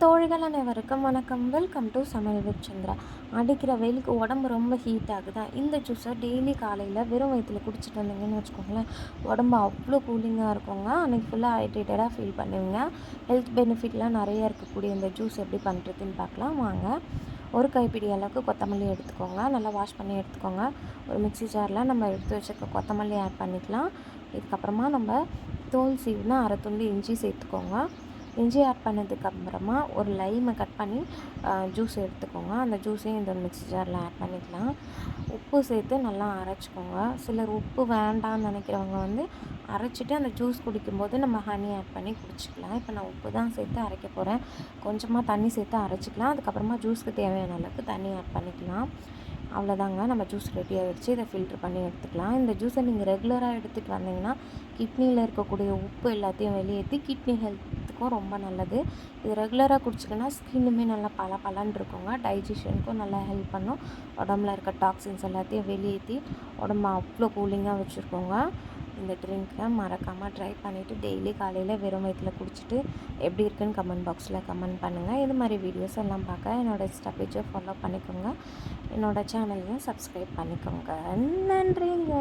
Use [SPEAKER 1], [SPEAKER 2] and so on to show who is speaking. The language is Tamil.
[SPEAKER 1] தோழிகள் அனைவருக்கும் வணக்கம். வெல்கம் டு சமையல் வித் சந்திரா. அடிக்கிற வெயிலுக்கு உடம்பு ரொம்ப ஹீட் ஆகுதா, இந்த ஜூஸை டெய்லி காலையில் வெறும் வயிற்றில் குடிச்சிட்டு வந்தீங்கன்னு வச்சுக்கோங்களேன், உடம்பு அவ்வளோ கூலிங்காக இருக்குங்க. அன்றைக்கி ஃபுல்லாக ஹைட்ரேட்டடாக ஃபீல் பண்ணுவீங்க. ஹெல்த் பெனிஃபிட்லாம் நிறைய இருக்கக்கூடிய இந்த ஜூஸ் எப்படி பண்ணுறதுன்னு பார்க்கலாம் வாங்க. ஒரு கைப்பிடி அளவுக்கு கொத்தமல்லி எடுத்துக்கோங்க. நல்லா வாஷ் பண்ணி எடுத்துக்கோங்க. ஒரு மிக்ஸி ஜாரில் நம்ம எடுத்து வச்சுருக்க கொத்தமல்லி ஆட் பண்ணிக்கலாம். இதுக்கப்புறமா நம்ம தோல் சீவுனா அரை துண்டு இஞ்சி சேர்த்துக்கோங்க. இஞ்சி ஆட் பண்ணதுக்கப்புறமா ஒரு லைமை கட் பண்ணி ஜூஸ் எடுத்துக்கோங்க. அந்த ஜூஸையும் இந்த மிக்ஸி ஜாரில் ஆட் பண்ணிக்கலாம். உப்பு சேர்த்து நல்லா அரைச்சிக்கோங்க. சிலர் உப்பு வேண்டாம்னு நினைக்கிறவங்க அரைச்சிட்டு அந்த ஜூஸ் குடிக்கும்போது நம்ம ஹனி ஆட் பண்ணி குடிச்சிக்கலாம். இப்போ நான் உப்பு தான் சேர்த்து அரைக்க போகிறேன். கொஞ்சமாக தண்ணி சேர்த்து அரைச்சிக்கலாம். அதுக்கப்புறமா ஜூஸ்க்கு தேவையான அளவுக்கு தண்ணி ஆட் பண்ணிக்கலாம். அவ்வளோதாங்க, நம்ம ஜூஸ் ரெடி ஆகிடுச்சு. இதை ஃபில்ட்ரு பண்ணி எடுத்துக்கலாம். இந்த ஜூஸை நீங்கள் ரெகுலராக எடுத்துகிட்டு வந்தீங்கன்னா கிட்னியில் இருக்கக்கூடிய உப்பு எல்லாத்தையும் வெளியேற்றி கிட்னி ஹெல்த்துக்கும் ரொம்ப நல்லது. இது ரெகுலராக குடிச்சிங்கன்னா ஸ்கின்னுமே நல்லா பலன்னு இருக்குங்க. டைஜஷனுக்கும் நல்லா ஹெல்ப் பண்ணும். உடம்புல இருக்க டாக்ஸின்ஸ் எல்லாத்தையும் வெளியேற்றி உடம்பு அவ்வளோ கூலிங்காக வச்சுருக்கோங்க. இந்த ட்ரிங்க்கை மறக்காமல் ட்ரை பண்ணிவிட்டு டெய்லி காலையில் வெறும் வயிற்றில் குடிச்சிட்டு எப்படி இருக்குன்னு கமெண்ட் பாக்ஸில் கமெண்ட் பண்ணுங்கள். இது மாதிரி வீடியோஸ் எல்லாம் பார்க்க என்னோடய இன்ஸ்டா பேஜை ஃபாலோ பண்ணிக்கோங்க. என்னோடய சேனலையும் சப்ஸ்கிரைப் பண்ணிக்கோங்க. நன்றிங்க.